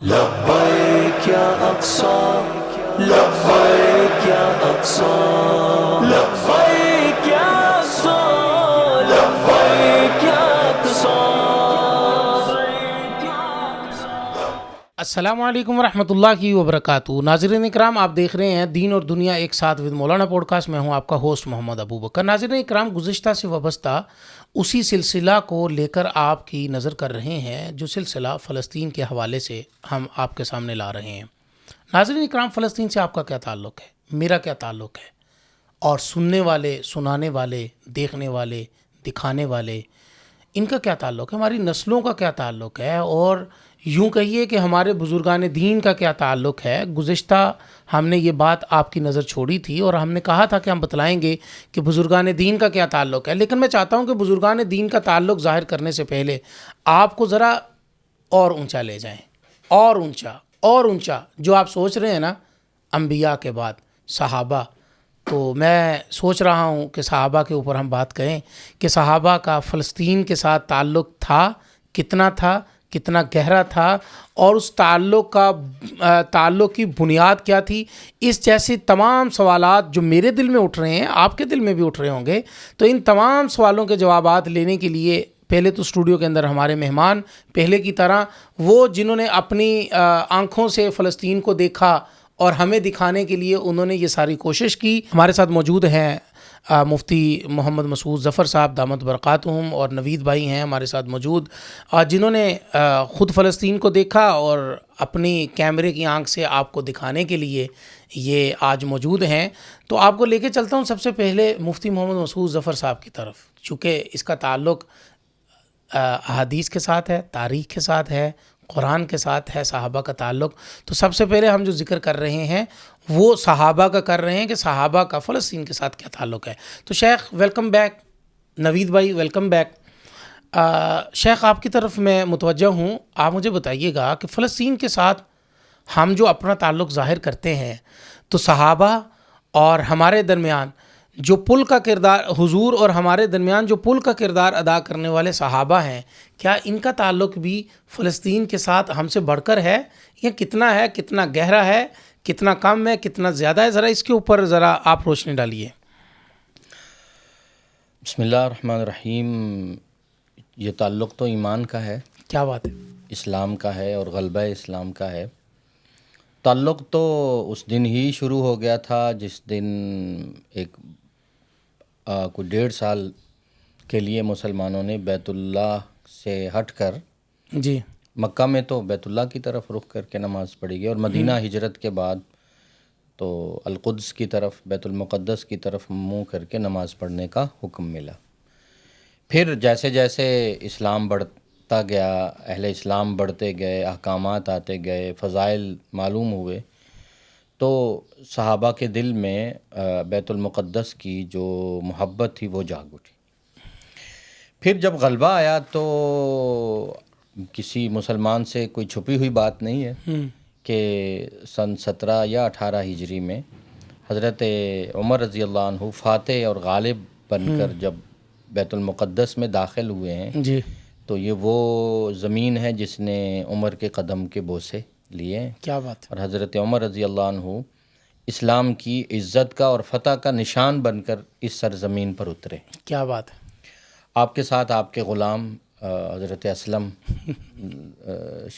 لبیک یا اقصی لبیک یا اقصی لبیک یا اقصی لبیک یا اقصی. السلام علیکم ورحمۃ اللہ وبرکاتہ. ناظرین اکرام، آپ دیکھ رہے ہیں دین اور دنیا ایک ساتھ ود مولانا پوڈ کاسٹ. میں ہوں آپ کا ہوسٹ محمد ابو بکر. ناظرین اکرام، گزشتہ سے وابستہ اسی سلسلہ کو لے کر آپ کی نظر کر رہے ہیں جو سلسلہ فلسطین کے حوالے سے ہم آپ کے سامنے لا رہے ہیں. ناظرین اکرام، فلسطین سے آپ کا کیا تعلق ہے، میرا کیا تعلق ہے، اور سننے والے، سنانے والے، دیکھنے والے، دکھانے والے، ان کا کیا تعلق ہے، ہماری نسلوں کا کیا تعلق ہے، اور یوں کہیے کہ ہمارے بزرگان دین کا کیا تعلق ہے. گزشتہ ہم نے یہ بات آپ کی نظر چھوڑی تھی اور ہم نے کہا تھا کہ ہم بتلائیں گے کہ بزرگان دین کا کیا تعلق ہے. لیکن میں چاہتا ہوں کہ بزرگان دین کا تعلق ظاہر کرنے سے پہلے آپ کو ذرا اور اونچا لے جائیں، اور اونچا اور اونچا. جو آپ سوچ رہے ہیں نا انبیاء کے بعد صحابہ، تو میں سوچ رہا ہوں کہ صحابہ کے اوپر ہم بات کریں کہ صحابہ کا فلسطین کے ساتھ تعلق تھا، کتنا گہرا تھا، اور اس تعلق کی بنیاد کیا تھی. اس جیسے تمام سوالات جو میرے دل میں اٹھ رہے ہیں، آپ کے دل میں بھی اٹھ رہے ہوں گے. تو ان تمام سوالوں کے جوابات لینے کے لیے پہلے تو اسٹوڈیو کے اندر ہمارے مہمان، پہلے کی طرح وہ جنہوں نے اپنی آنکھوں سے فلسطین کو دیکھا اور ہمیں دکھانے کے لیے انہوں نے یہ ساری کوشش کی. ہمارے ساتھ موجود ہیں مفتی محمد مسعود ظفر صاحب دامت برکاتہم، اور نوید بھائی ہیں ہمارے ساتھ موجود، جنہوں نے خود فلسطین کو دیکھا اور اپنی کیمرے کی آنکھ سے آپ کو دکھانے کے لیے یہ آج موجود ہیں. تو آپ کو لے کے چلتا ہوں سب سے پہلے مفتی محمد مسعود ظفر صاحب کی طرف، چونکہ اس کا تعلق احادیث کے ساتھ ہے، تاریخ کے ساتھ ہے، قرآن کے ساتھ ہے، صحابہ کا تعلق. تو سب سے پہلے ہم جو ذکر کر رہے ہیں وہ صحابہ کا کر رہے ہیں کہ صحابہ کا فلسطین کے ساتھ کیا تعلق ہے. تو شیخ ویلکم بیک، نوید بھائی ویلکم بیک. شیخ آپ کی طرف میں متوجہ ہوں، آپ مجھے بتائیے گا کہ فلسطین کے ساتھ ہم جو اپنا تعلق ظاہر کرتے ہیں تو صحابہ اور ہمارے درمیان جو پل کا کردار، حضور اور ہمارے درمیان جو پل کا کردار ادا کرنے والے صحابہ ہیں، کیا ان کا تعلق بھی فلسطین کے ساتھ ہم سے بڑھ کر ہے، یا کتنا ہے، کتنا گہرا ہے، کتنا کم ہے، کتنا زیادہ ہے؟ ذرا اس کے اوپر ذرا آپ روشنی ڈالیے. بسم اللہ الرحمن الرحیم. یہ تعلق تو ایمان کا ہے، کیا بات ہے، اسلام کا ہے اور غلبہ اسلام کا ہے. تعلق تو اس دن ہی شروع ہو گیا تھا جس دن ایک کوئی 1.5 سال کے لیے مسلمانوں نے بیت اللہ سے ہٹ کر، جی مکہ میں تو بیت اللہ کی طرف رخ کر کے نماز پڑھی گئی، اور مدینہ ہجرت کے بعد تو القدس کی طرف، بیت المقدس کی طرف منہ کر کے نماز پڑھنے کا حکم ملا. پھر جیسے جیسے اسلام بڑھتا گیا، اہل اسلام بڑھتے گئے، احکامات آتے گئے، فضائل معلوم ہوئے، تو صحابہ کے دل میں بیت المقدس کی جو محبت تھی وہ جاگ اٹھی. پھر جب غلبہ آیا تو کسی مسلمان سے کوئی چھپی ہوئی بات نہیں ہے کہ سن 17 یا 18 ہجری میں حضرت عمر رضی اللہ عنہ فاتح اور غالب بن کر جب بیت المقدس میں داخل ہوئے ہیں، جی تو یہ وہ زمین ہے جس نے عمر کے قدم کے بوسے لیے ہیں. کیا بات ہے، اور حضرت عمر رضی اللہ عنہ اسلام کی عزت کا اور فتح کا نشان بن کر اس سرزمین پر اترے. کیا بات ہے، آپ کے ساتھ آپ کے غلام حضرت اسلم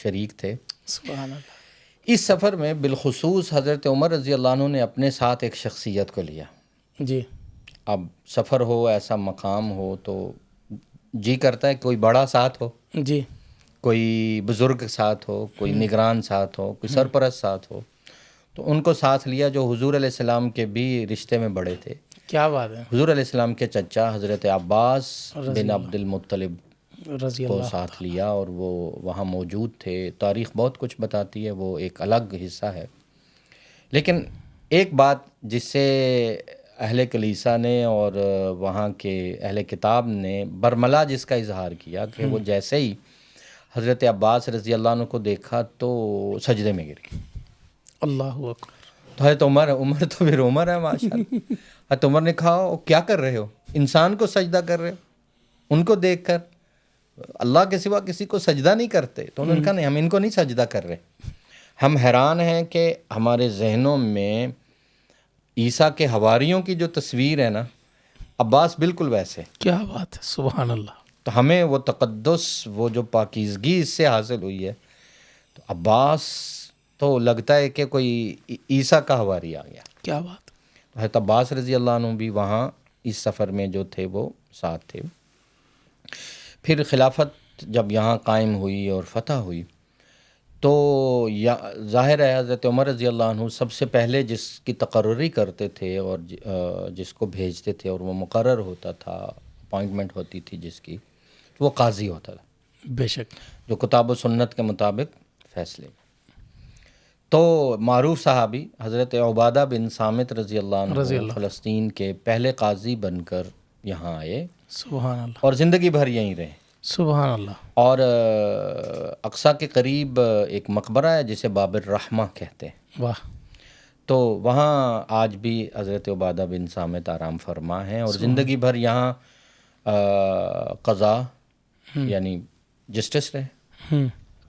شریک تھے. سبحان اللہ. اس سفر میں بالخصوص حضرت عمر رضی اللہ عنہ نے اپنے ساتھ ایک شخصیت کو لیا. جی اب سفر ہو، ایسا مقام ہو تو جی کرتا ہے کوئی بڑا ساتھ ہو، جی کوئی بزرگ ساتھ ہو، کوئی نگران ساتھ ہو، کوئی سرپرست ساتھ ہو. تو ان کو ساتھ لیا جو حضور علیہ السلام کے بھی رشتے میں بڑے تھے. کیا بات ہے، حضور علیہ السلام کے چچا حضرت عباس بن عبد المطلب رضی کو اللہ. ساتھ لیا، اور وہ وہاں موجود تھے. تاریخ بہت کچھ بتاتی ہے، وہ ایک الگ حصہ ہے. لیکن ایک بات جس سے اہل کلیسا نے اور وہاں کے اہل کتاب نے برملا جس کا اظہار کیا کہ وہ جیسے ہی حضرت عباس رضی اللہ عنہ کو دیکھا تو سجدے میں گر گئے. اللہ اکبر. تو حضرت عمر تو پھر عمر ہے ماشاء اللہ. حضرت عمر نے کہا کیا کر رہے ہو، انسان کو سجدہ کر رہے ہو، ان کو دیکھ کر. اللہ کے سوا کسی کو سجدہ نہیں کرتے. تو انہوں نے کہا نہیں ہم ان کو نہیں سجدہ کر رہے. ہم حیران ہیں کہ ہمارے ذہنوں میں عیسیٰ کے حواریوں کی جو تصویر ہے نا، عباس بالکل ویسے. کیا بات ہے، سبحان اللہ. تو ہمیں وہ تقدس، وہ جو پاکیزگی اس سے حاصل ہوئی ہے، تو عباس تو لگتا ہے کہ کوئی عیسیٰ کا حواری آ گیا. کیا بات. حضرت عباس رضی اللہ عنہ بھی وہاں اس سفر میں جو تھے وہ ساتھ تھے. پھر خلافت جب یہاں قائم ہوئی اور فتح ہوئی تو ظاہر ہے حضرت عمر رضی اللہ عنہ سب سے پہلے جس کی تقرری کرتے تھے اور جس کو بھیجتے تھے اور وہ مقرر ہوتا تھا، اپائنٹمنٹ ہوتی تھی جس کی، وہ قاضی ہوتا تھا بے شک. جو کتاب و سنت کے مطابق فیصلے. تو معروف صحابی حضرت عبادہ بن صامت رضی اللہ عنہ فلسطین کے پہلے قاضی بن کر یہاں آئے سبحان اللہ. اور زندگی بھر یہیں رہے. سبحان اللہ. اور اقصیٰ کے قریب ایک مقبرہ ہے جسے باب الرحمہ کہتے ہیں. واہ. تو وہاں آج بھی حضرت عبادہ بن صامت آرام فرما ہیں اور زندگی بھر یہاں قضا یعنی جسٹس رہے.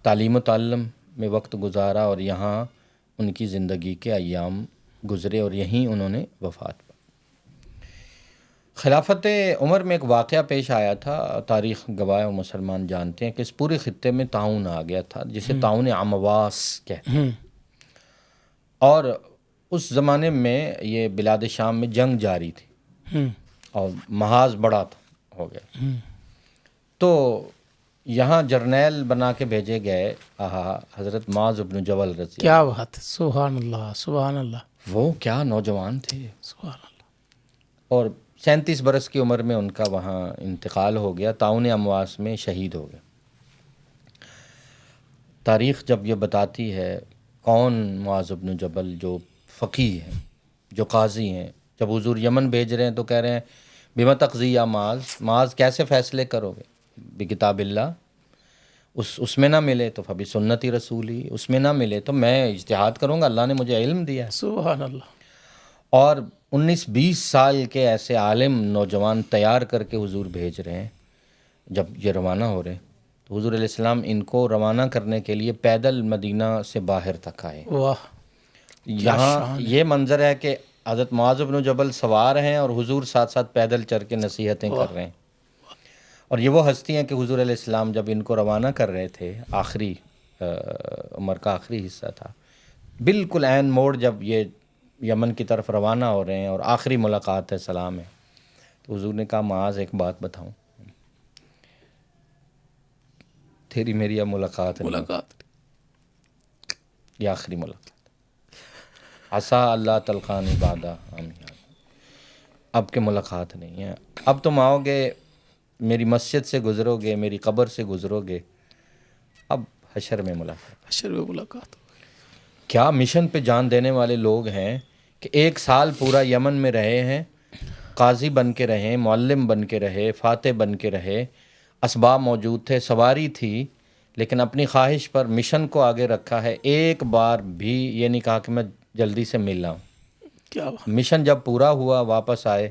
تعلیم و تعلم میں وقت گزارا اور یہاں ان کی زندگی کے ایام گزرے اور یہیں انہوں نے وفات پائی. خلافت عمر میں ایک واقعہ پیش آیا تھا، تاریخ گواہ و مسلمان جانتے ہیں کہ اس پورے خطے میں طاعون آ گیا تھا جسے طاعون امواس کہتے ہیں. اور اس زمانے میں یہ بلاد شام میں جنگ جاری تھی اور محاذ بڑا ہو گیا. تو یہاں جرنیل بنا کے بھیجے گئے حضرت معاذ بن جبل رضی. کیا بات ہے، سبحان اللہ سبحان اللہ. وہ کیا نوجوان تھے، سبحان اللہ. اور 37 برس کی عمر میں ان کا وہاں انتقال ہو گیا، طاعون امواس میں شہید ہو گئے. تاریخ جب یہ بتاتی ہے کون معاذ بن جبل جو فقیہ ہیں، جو قاضی ہیں، جب حضور یمن بھیج رہے ہیں تو کہہ رہے ہیں بما تقضی یا معاذ کیسے فیصلے کرو گے؟ بکتاب اللہ. اس میں نہ ملے تو فبی سنتی رسولی، اس میں نہ ملے تو میں اجتہاد کروں گا، اللہ نے مجھے علم دیا ہے. سبحان اللہ. اور 19-20 سال کے ایسے عالم نوجوان تیار کر کے حضور بھیج رہے ہیں. جب یہ روانہ ہو رہے ہیں تو حضور علیہ السلام ان کو روانہ کرنے کے لیے پیدل مدینہ سے باہر تک آئے. واہ. یہاں یہ منظر ہے کہ حضرت معاذ بن جبل سوار ہیں اور حضور ساتھ ساتھ پیدل چل کے نصیحتیں کر رہے ہیں. اور یہ وہ ہستی ہیں کہ حضور علیہ السلام جب ان کو روانہ کر رہے تھے، آخری عمر کا آخری حصہ تھا، بالکل عین موڑ جب یہ یمن کی طرف روانہ ہو رہے ہیں اور آخری ملاقات ہے، سلام ہے، تو حضور نے کہا معاذ ایک بات بتاؤں، تیری میری اب ملاقات یہ آخری ملاقات. عسیٰ اللہ تلقانی بعدہ اب کے ملاقات نہیں ہے. اب تم آؤ گے، میری مسجد سے گزرو گے، میری قبر سے گزرو گے، اب حشر میں ملاقات. حشر میں ملاقات. کیا مشن پہ جان دینے والے لوگ ہیں کہ 1 سال پورا یمن میں رہے ہیں، قاضی بن کے رہے، معلم بن کے رہے، فاتح بن کے رہے، اسباب موجود تھے، سواری تھی، لیکن اپنی خواہش پر مشن کو آگے رکھا ہے. ایک بار بھی یہ نہیں کہا کہ میں جلدی سے مل رہا ہوں. کیا مشن جب پورا ہوا واپس آئے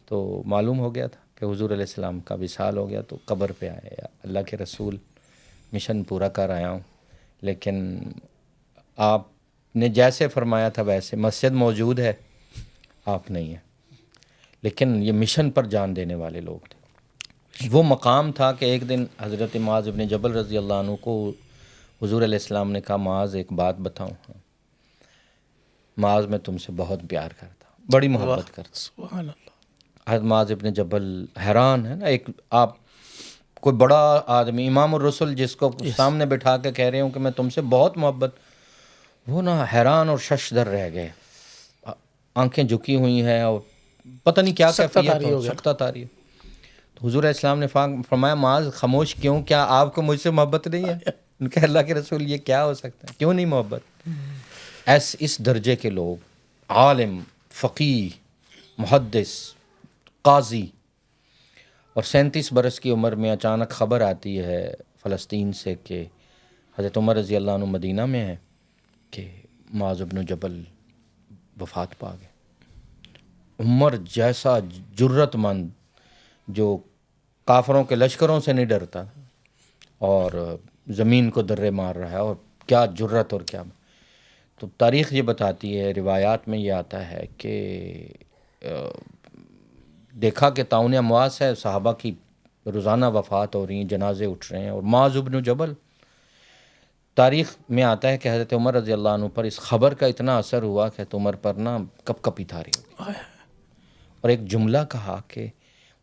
تو معلوم ہو گیا تھا کہ حضور علیہ السلام کا وصال ہو گیا. تو قبر پہ آئے، اللہ کے رسول مشن پورا کر آیا ہوں، لیکن آپ نے جیسے فرمایا تھا ویسے مسجد موجود ہے، آپ نہیں ہیں. لیکن یہ مشن پر جان دینے والے لوگ تھے. وہ مقام تھا کہ ایک دن حضرت معاذ بن جبل رضی اللہ عنہ کو حضور علیہ السلام نے کہا معاذ ایک بات بتاؤں. معاذ میں تم سے بہت پیار کرتا ہوں، بڑی محبت کرتا ہوں. سبحان اللہ. حضرت معاذ ابن جبل حیران ہے نا، ایک آپ کوئی بڑا آدمی، امام الرسل جس کو سامنے بٹھا کے کہہ رہے ہوں کہ میں تم سے بہت محبت، وہ نا حیران اور ششدر رہ گئے، آنکھیں جھکی ہوئی ہیں اور پتہ نہیں کیا کیفیت ہو، سکتہ طاری. تو حضور علیہ السلام نے فرمایا معاذ خاموش کیوں، کیا آپ کو مجھ سے محبت نہیں ہے؟ ان کہ اللہ کے رسول یہ کیا ہو سکتا ہے، کیوں نہیں محبت؟ اس درجے کے لوگ، عالم، فقیہ، محدث، قاضی، اور 37 برس کی عمر میں اچانک خبر آتی ہے فلسطین سے کہ حضرت عمر رضی اللہ عنہ مدینہ میں ہیں کہ معاذ بن جبل وفات پا گئے. عمر جیسا جرت مند جو کافروں کے لشکروں سے نہیں ڈرتا، اور زمین کو درے مار رہا ہے، اور کیا جرت اور کیا. تو تاریخ یہ بتاتی ہے، روایات میں یہ آتا ہے کہ دیکھا کہ طاعون امواس ہے، صحابہ کی روزانہ وفات ہو رہی ہیں، جنازے اٹھ رہے ہیں، اور معاذ بن جبل، تاریخ میں آتا ہے کہ حضرت عمر رضی اللہ عنہ پر اس خبر کا اتنا اثر ہوا کہ عمر پر نا کپ کپی تاری ہو گئی، اور ایک جملہ کہا کہ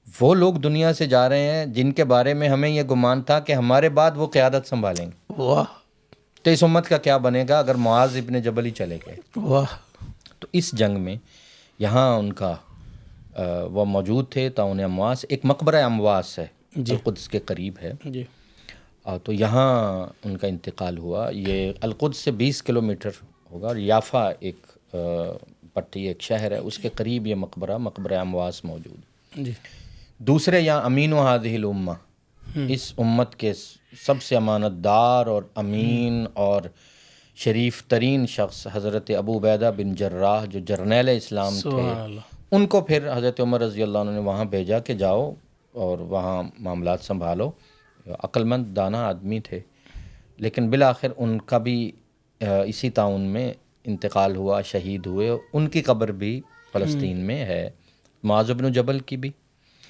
وہ لوگ دنیا سے جا رہے ہیں جن کے بارے میں ہمیں یہ گمان تھا کہ ہمارے بعد وہ قیادت سنبھالیں گے، واہ تو اس امت کا کیا بنے گا اگر معاذ ابن جبل ہی چلے گئے. واہ. تو اس جنگ میں یہاں ان کا وہ موجود تھے، طاعون امواس. ایک مقبرہ امواس ہے، القدس کے قریب ہے، جی تو یہاں ان کا انتقال ہوا. یہ القدس سے 20 کلومیٹر ہوگا، اور یافا ایک پٹی ایک شہر ہے، اس کے قریب یہ مقبرہ امواس موجود ہے. جی. دوسرے یہاں امین و هذه الامہ، اس امت کے سب سے امانت دار اور امین اور شریف ترین شخص حضرت ابو عبیدہ بن جراح، جو جرنیل اسلام تھے، سبحان اللہ. ان کو پھر حضرت عمر رضی اللہ عنہ نے وہاں بھیجا کہ جاؤ اور وہاں معاملات سنبھالو. عقل مند دانا آدمی تھے، لیکن بالآخر ان کا بھی اسی تعاون میں انتقال ہوا، شہید ہوئے. ان کی قبر بھی فلسطین میں ہے، معاذ بن جبل کی بھی،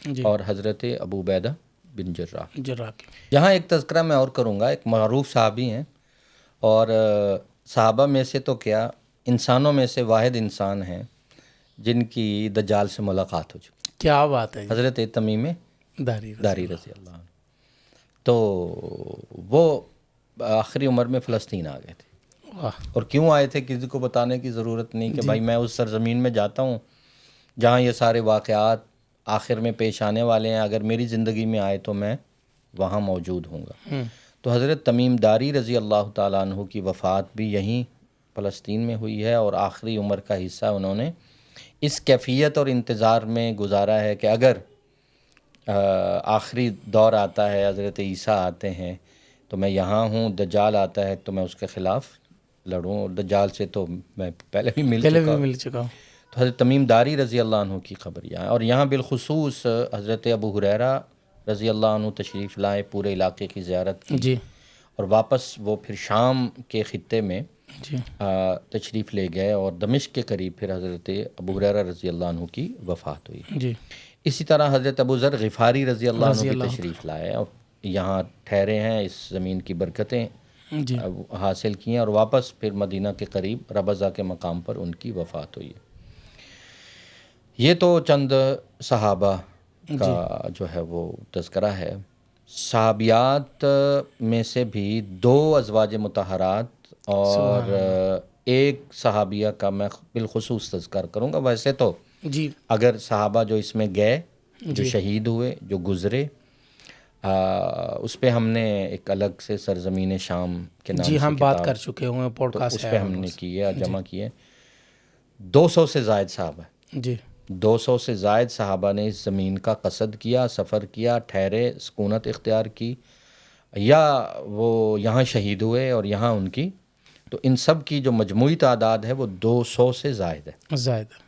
جی. اور حضرت ابو عبیدہ بن جراح. جراح کی. یہاں ایک تذکرہ میں اور کروں گا. ایک معروف صحابی ہیں، اور صحابہ میں سے تو کیا، انسانوں میں سے واحد انسان ہیں جن کی دجال سے ملاقات ہو چکی، کیا بات ہے جی. حضرت تمیم داری داری رضی اللہ عنہ. تو وہ آخری عمر میں فلسطین آ گئے تھے، واہ. اور کیوں آئے تھے کسی کو بتانے کی ضرورت نہیں کہ بھائی میں اس سرزمین میں جاتا ہوں جہاں یہ سارے واقعات آخر میں پیش آنے والے ہیں، اگر میری زندگی میں آئے تو میں وہاں موجود ہوں گا. تو حضرت تمیم داری رضی اللہ تعالیٰ عنہ کی وفات بھی یہیں فلسطین میں ہوئی ہے، اور آخری عمر کا حصہ انہوں نے اس کیفیت اور انتظار میں گزارا ہے کہ اگر آخری دور آتا ہے، حضرت عیسیٰ آتے ہیں تو میں یہاں ہوں، دجال آتا ہے تو میں اس کے خلاف لڑوں، اور دجال سے تو میں پہلے بھی مل چکا ہوں. تو حضرت تمیم داری رضی اللہ عنہ کی خبر یہاں ہے. اور یہاں بالخصوص حضرت ابو ہریرہ رضی اللہ عنہ تشریف لائے، پورے علاقے کی زیارت کی، جی. اور واپس وہ پھر شام کے خطے میں جی. تشریف لے گئے، اور دمشق کے قریب پھر حضرت ابو ہریرہ رضی اللہ عنہ کی وفات ہوئی. جی. اسی طرح حضرت ابو ذر غفاری رضی اللہ عنہ بھی تشریف لائے، اور یہاں ٹھہرے ہیں، اس زمین کی برکتیں جی. حاصل کی ہیں، اور واپس پھر مدینہ کے قریب ربضہ کے مقام پر ان کی وفات ہوئی ہے. یہ تو چند صحابہ کا جو ہے وہ تذکرہ ہے. صحابیات میں سے بھی 2 ازواج مطہرات اور ایک صحابیہ کا میں بالخصوص تذکر کروں گا. ویسے تو جی اگر صحابہ جو اس میں گئے، جو شہید ہوئے، جو گزرے، اس پہ ہم نے ایک الگ سے سرزمین شام کے نام جی سے ہم کتاب، بات کر چکے ہوئے ہیں، پوڈ کاسٹ اس پہ ہم نے کی ہے، جمع کی ہے. 200 سے زائد صحابہ، جی 200 سے زائد صحابہ نے اس زمین کا قصد کیا، سفر کیا، ٹھہرے، سکونت اختیار کی، یا وہ یہاں شہید ہوئے اور یہاں ان کی، تو ان سب کی جو مجموعی تعداد ہے وہ 200 سے زائد ہے. زائد.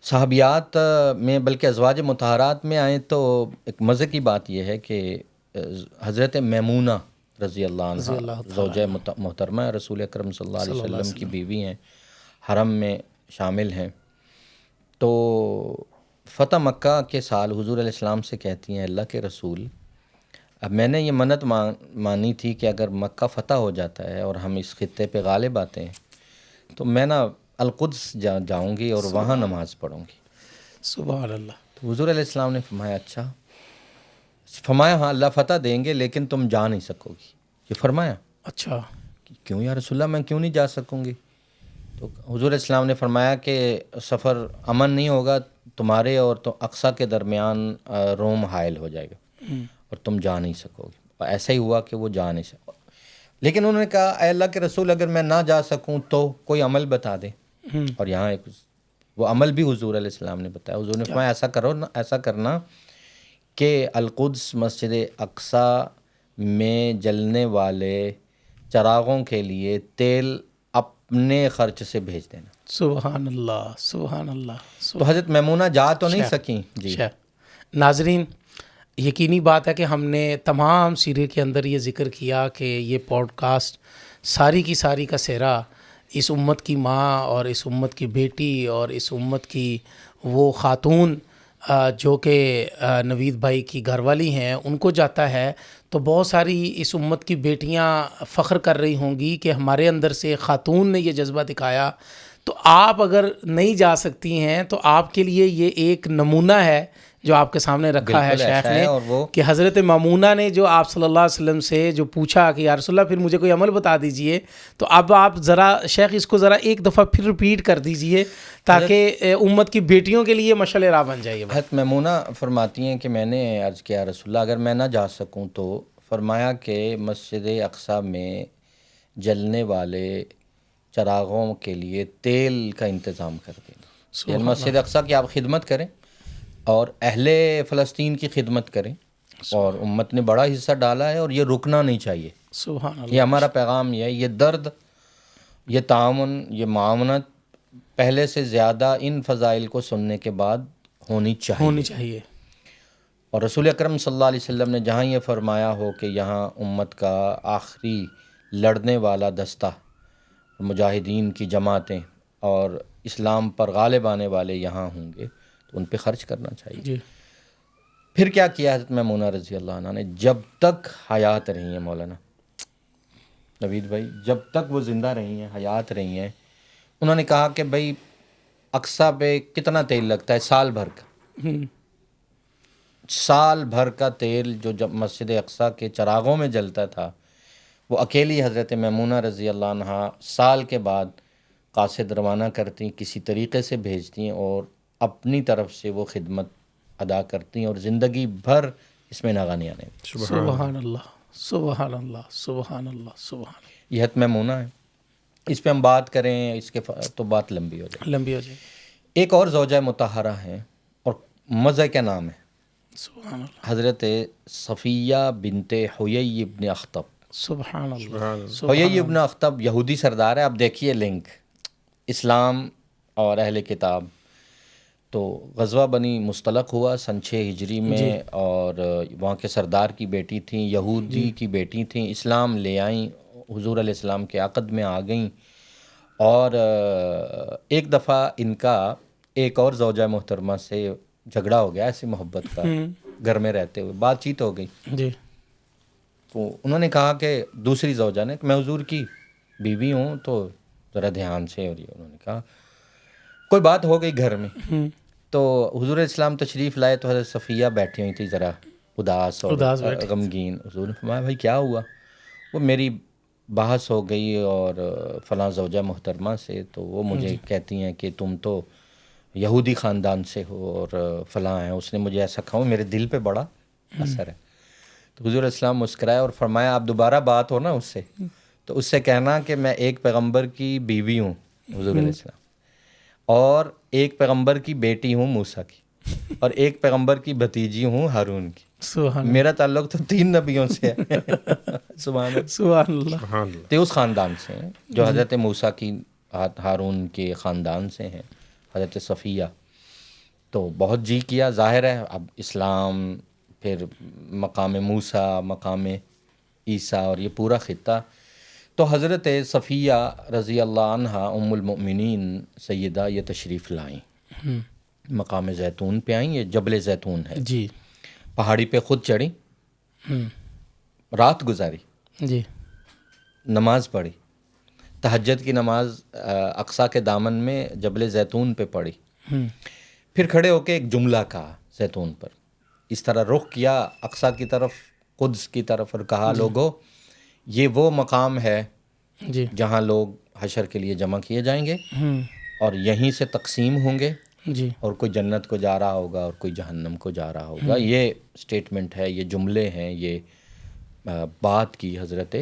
صحابیات میں بلکہ ازواج مطہرات میں آئیں تو ایک مزے کی بات یہ ہے کہ حضرت میمونہ رضی اللہ عنہ زوجہ محترمہ رسول اکرم صلی اللہ علیہ وسلم کی بیوی ہیں، حرم میں شامل ہیں. تو فتح مکہ کے سال حضور علیہ السلام سے کہتی ہیں، اللہ کے رسول، اب میں نے یہ منت مانی تھی کہ اگر مکہ فتح ہو جاتا ہے اور ہم اس خطے پہ غالب آتے ہیں تو میں نا القدس جاؤں گی اور وہاں نماز پڑھوں گی. سبحان اللہ. تو حضور علیہ السلام نے فرمایا اچھا، فرمایا ہاں اللہ فتح دیں گے لیکن تم جا نہیں سکو گی. یہ فرمایا اچھا کیوں یا رسول اللہ، میں کیوں نہیں جا سکوں گی؟ تو حضور علیہ السلام نے فرمایا کہ سفر امن نہیں ہوگا تمہارے اور تو اقصیٰ کے درمیان روم حائل ہو جائے گا اور تم جا نہیں سکو گے. اور ایسا ہی ہوا کہ وہ جا نہیں سکو. لیکن انہوں نے کہا اے اللہ کے رسول، اگر میں نہ جا سکوں تو کوئی عمل بتا دیں. اور یہاں ایک وہ عمل بھی حضور علیہ السلام نے بتایا. حضور نے فرمایا ایسا کرو نا، ایسا کرنا کہ القدس مسجد اقصیٰ میں جلنے والے چراغوں کے لیے تیل اپنے خرچ سے بھیج دینا. سبحان اللہ سبحان اللہ. تو حضرت میمونہ جا تو نہیں سکیں. جی ناظرین، یقینی بات ہے کہ ہم نے تمام سیرے کے اندر یہ ذکر کیا کہ یہ پوڈ کاسٹ ساری کی ساری کا سہرا اس امت کی ماں اور اس امت کی بیٹی اور اس امت کی وہ خاتون جو کہ نوید بھائی کی گھر والی ہیں ان کو جاتا ہے. تو بہت ساری اس امت کی بیٹیاں فخر کر رہی ہوں گی کہ ہمارے اندر سے خاتون نے یہ جذبہ دکھایا. تو آپ اگر نہیں جا سکتی ہیں تو آپ کے لیے یہ ایک نمونہ ہے جو آپ کے سامنے رکھا ہے شیخ نے, کہ حضرت مامونہ نے جو آپ صلی اللہ علیہ وسلم سے جو پوچھا کہ یا رسول اللہ پھر مجھے کوئی عمل بتا دیجئے, تو اب آپ ذرا شیخ اس کو ذرا ایک دفعہ پھر ریپیٹ کر دیجئے تاکہ امت کی بیٹیوں کے لیے مشعل راہ بن جائے. حضرت میمونہ فرماتی ہیں کہ میں نے عرض کیا رسول اللہ اگر میں نہ جا سکوں تو فرمایا کہ مسجد اقصیٰ میں جلنے والے چراغوں کے لیے تیل کا انتظام کر دیں. یعنی مسجد اقصیٰ کی آپ خدمت کریں اور اہل فلسطین کی خدمت کریں, اور امت نے بڑا حصہ ڈالا ہے اور یہ رکنا نہیں چاہیے. سبحان اللہ. یہ ہمارا پیغام یہ ہے, یہ درد, یہ تعاون, یہ معاونت پہلے سے زیادہ ان فضائل کو سننے کے بعد ہونی چاہیے. اور رسول اکرم صلی اللہ علیہ وسلم نے جہاں یہ فرمایا ہو کہ یہاں امت کا آخری لڑنے والا دستہ, مجاہدین کی جماعتیں اور اسلام پر غالب آنے والے یہاں ہوں گے, تو ان پہ خرچ کرنا چاہیے. جی. پھر کیا کیا حضرت میمونہ رضی اللہ عنہ نے, جب تک حیات رہی ہیں مولانا نوید بھائی, جب تک وہ زندہ رہی ہیں, حیات رہی ہیں, انہوں نے کہا کہ بھائی اقصیٰ پہ کتنا تیل لگتا ہے, سال بھر کا. سال بھر کا تیل جو جب مسجد اقصیٰ کے چراغوں میں جلتا تھا, وہ اکیلی حضرت میمونہ رضی اللہ عنہ سال کے بعد قاصد روانہ کرتی, کسی طریقے سے بھیجتی ہیں اور اپنی طرف سے وہ خدمت ادا کرتی ہیں, اور زندگی بھر اس میں ناغہ نہیں آنے. سبحان اللہ, سبحان اللہ, سبحان اللہ, سبحان اللہ. یہ حضرت میمونہ ہے. اس پہ ہم بات کریں اس کے تو بات لمبی ہو جائے. ایک اور زوجہ مطہرہ ہیں اور مزہ کا نام ہے, سبحان اللہ, حضرت صفیہ بنت حیی ابن اخطب. سبحان اللہ. حیی ابن اخطب یہودی سردار ہے. آپ دیکھیے لنک, اسلام اور اہل کتاب. تو غزوہ بنی مستلق ہوا سن 6 ہجری میں, اور وہاں کے سردار کی بیٹی تھیں, یہودی کی بیٹی تھیں, اسلام لے آئیں, حضور علیہ السلام کے عقد میں آ گئیں. اور ایک دفعہ ان کا ایک اور زوجہ محترمہ سے جھگڑا ہو گیا, ایسی محبت کا, گھر میں رہتے ہوئے بات چیت ہو گئی. تو انہوں نے کہا کہ دوسری زوجہ نے کہ میں حضور کی بیوی ہوں تو ذرا دھیان سے. اور انہوں نے کہا کوئی بات ہو گئی گھر میں, تو حضور علیہ السلام تشریف لائے تو حضرت صفیہ بیٹھی ہوئی تھی ذرا اداس اور غمگین. حضور نے فرمایا بھائی کیا ہوا؟ وہ میری بحث ہو گئی اور فلاں زوجہ محترمہ سے, تو وہ مجھے کہتی ہیں کہ تم تو یہودی خاندان سے ہو اور فلاں ہیں, اس نے مجھے ایسا کہا, میرے دل پہ بڑا اثر ہے. تو حضور علیہ السلام مسکرائے اور فرمایا آپ دوبارہ بات ہو نا اس سے, تو اس سے کہنا کہ میں ایک پیغمبر کی بیوی ہوں حضور علیہ السلام, اور ایک پیغمبر کی بیٹی ہوں موسیٰ کی, اور ایک پیغمبر کی بھتیجی ہوں ہارون کی. میرا تعلق تو 3 نبیوں سے ہے. سبحان اللہ. تو اس خاندان سے ہیں جو حضرت موسیٰ کی ہارون کے خاندان سے ہیں, حضرت صفیہ. تو بہت جی کیا, ظاہر ہے اب اسلام, پھر مقام موسیٰ, مقام عیسیٰ, اور یہ پورا خطہ. تو حضرت صفیہ رضی اللہ عنہ ام المؤمنین سیدہ یہ تشریف لائیں, مقام زیتون پہ آئیں. یہ جبل زیتون ہے جی, پہاڑی پہ خود چڑھی, رات گزاری, نماز پڑھی, تہجد کی نماز اقصیٰ کے دامن میں جبل زیتون پہ پڑھی. پھر کھڑے ہو کے ایک جملہ کہا زیتون پر, اس طرح رخ کیا اقصیٰ کی طرف, قدس کی طرف, اور کہا لوگو یہ وہ مقام ہے جہاں لوگ حشر کے لیے جمع کیے جائیں گے, اور یہیں سے تقسیم ہوں گے, اور کوئی جنت کو جا رہا ہوگا اور کوئی جہنم کو جا رہا ہوگا. یہ سٹیٹمنٹ ہے, یہ جملے ہیں, یہ بات کی حضرت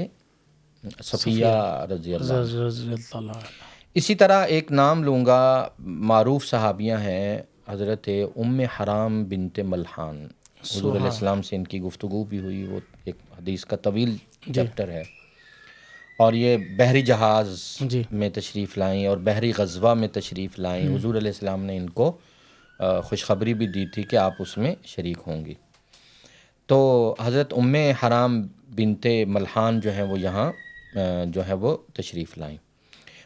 صفیہ رضی اللہ. اسی طرح ایک نام لوں گا, معروف صحابیہ ہیں حضرت ام حرام بنت ملحان. حضور علیہ السلام سے ان کی گفتگو بھی ہوئی, وہ ایک حدیث کا طویل چیپٹر ہے. اور یہ بحری جہاز میں تشریف لائیں اور بحری غزوہ میں تشریف لائیں. حضور علیہ السلام نے ان کو خوشخبری بھی دی تھی کہ آپ اس میں شریک ہوں گی. تو حضرت ام حرام بنت ملحان جو ہیں وہ یہاں جو ہے وہ تشریف لائیں.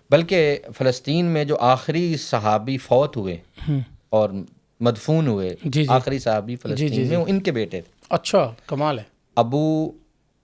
بلکہ فلسطین میں جو آخری صحابی فوت ہوئے اور مدفون ہوئے، آخری صحابی فلسطین میں ان کے بیٹے تھے. اچھا، کمال ہے. ابو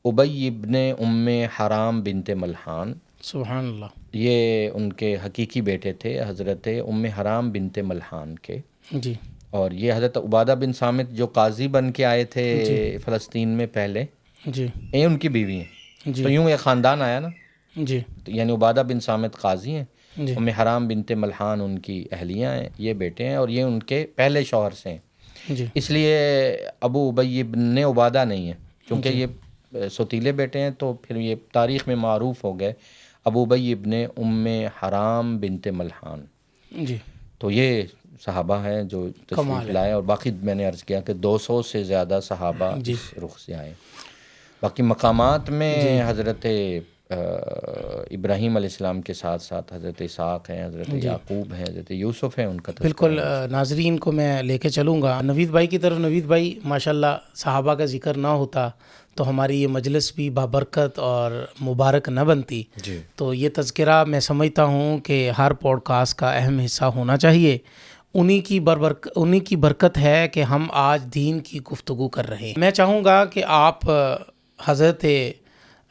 ابی ابن ام حرام بنت ملحان، سبحان اللہ. یہ ان کے حقیقی بیٹے تھے حضرت ام حرام بنت ملحان کے. جی. اور یہ حضرت عبادہ بن صامت جو قاضی بن کے آئے تھے فلسطین میں پہلے، جی. یہ ان کی بیوی ہیں. جی. تو یوں ایک خاندان آیا نا. جی. یعنی عبادہ بن صامت قاضی ہیں، جی. ام حرام بنت ملحان ان کی اہلیہ ہیں، یہ بیٹے ہیں، اور یہ ان کے پہلے شوہر سے ہیں. جی. اس لیے ابو ابی ابن عبادہ نہیں ہے، چونکہ یہ سوتیلے بیٹے ہیں تو پھر یہ تاریخ میں معروف ہو گئے ابو ابی ابن ام حرام بنت ملحان. جی. تو یہ صحابہ ہیں جو تشریف لائے، اور باقی میں نے عرض کیا کہ 200 سے زیادہ صحابہ اس رخ سے آئے. باقی مقامات میں حضرت ابراہیم علیہ السلام کے ساتھ ساتھ حضرت اسحاق ہیں، حضرت یعقوب ہیں، حضرت یوسف ہیں، ان کا تذکرہ. بالکل. ناظرین کو میں لے کے چلوں گا نوید بھائی کی طرف. نوید بھائی، ماشاءاللہ صحابہ کا ذکر نہ ہوتا تو ہماری یہ مجلس بھی بابرکت اور مبارک نہ بنتی. تو یہ تذکرہ میں سمجھتا ہوں کہ ہر پوڈ کاسٹ کا اہم حصہ ہونا چاہیے. انہی کی برکت ہے کہ ہم آج دین کی گفتگو کر رہے ہیں. میں چاہوں گا کہ آپ حضرت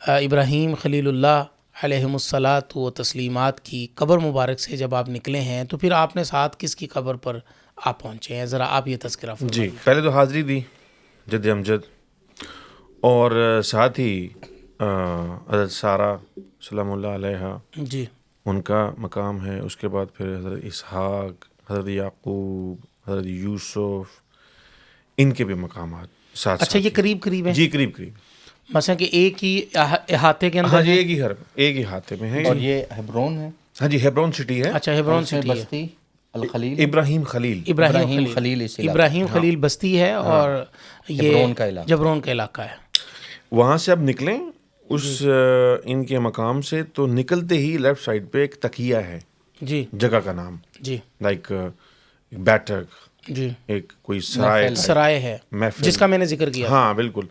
ابراہیم خلیل اللہ علیہم الصلاۃ و تسلیمات کی قبر مبارک سے جب آپ نکلے ہیں تو پھر آپ نے ساتھ کس کی قبر پر آپ پہنچے ہیں؟ ذرا آپ یہ تذکرہ فرمائیے. جی، پہلے تو حاضری دی جد امجد، اور ساتھ ہی حضرت سارہ سلام اللہ علیہ جی ان کا مقام ہے. اس کے بعد پھر حضرت اسحاق، حضرت یعقوب، حضرت یوسف، ان کے بھی مقامات ساتھ. اچھا، یہ قریب قریب ہیں؟ جی قریب قریب، مثلا کہ ایک ہی احاطے کے اندر. ہاں جی، ایک ہی ہاتھے میں ہے. اور یہ ہیبرون ہے. ہاں جی، ہیبرون سٹی ہے. اچھا، ہیبرون سٹی ہے. بستی الخلیل، ابراہیم خلیل ابراہیم خلیل بستی ہے، اور یہ جبرون کا علاقہ ہے. وہاں سے اب نکلیں اس ان کے مقام سے تو نکلتے ہی لیفٹ سائڈ پہ ایک تقیہ ہے. جی. جگہ کا نام، جی. لائک بیٹھک، جی. ایک کوئی سرائے ہے جس کا میں نے ذکر کیا. ہاں بالکل.